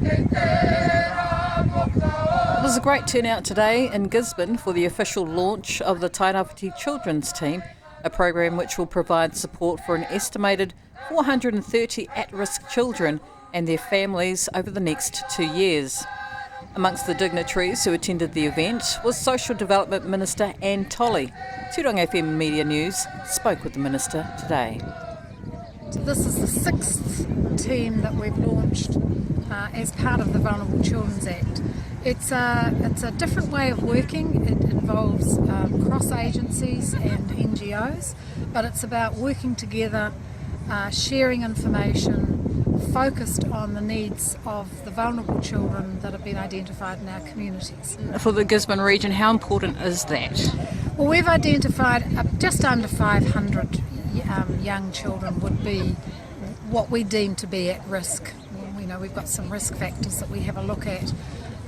It was a great turnout today in Gisborne for the official launch of the Tairāwhiti Childrens Team, a program which will provide support for an estimated 430 at-risk children and their families over the next 2 years. Amongst the dignitaries who attended the event was Social Development Minister Anne Tolley. Tūranga FM Media News spoke with the Minister today. This is the sixth team that we've launched as part of the Vulnerable Children's Act. It's a different way of working. It involves cross agencies and NGOs, but it's about working together, sharing information, focused on the needs of the vulnerable children that have been identified in our communities. For the Gisborne region, how important is that? Well, we've identified just under 500 young children would be what we deem to be at risk. We know we've got some risk factors that we have a look at.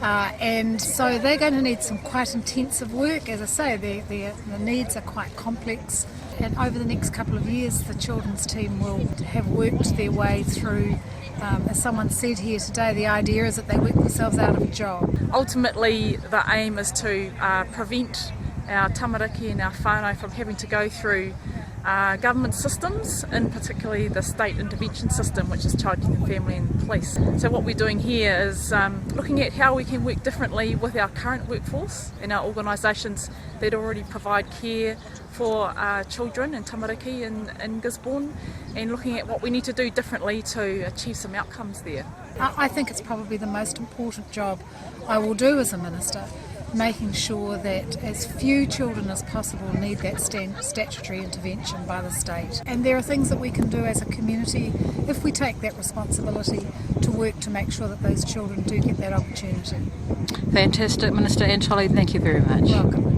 And so they're going to need some quite intensive work. As I say, the needs are quite complex. And over the next couple of years, the children's team will have worked their way through, as someone said here today, the idea is that they work themselves out of a job. Ultimately, the aim is to prevent our tamariki and our whānau from having to go through government systems, in particularly the state intervention system, which is Child, Youth and Family and Police. So what we're doing here is looking at how we can work differently with our current workforce and our organisations that already provide care for children and tamariki in Gisborne, and looking at what we need to do differently to achieve some outcomes there. I think it's probably the most important job I will do as a minister, making sure that as few children as possible need that statutory intervention by the state. And there are things that we can do as a community if we take that responsibility to work to make sure that those children do get that opportunity. Fantastic, Minister Anne Tolley, thank you very much. Welcome.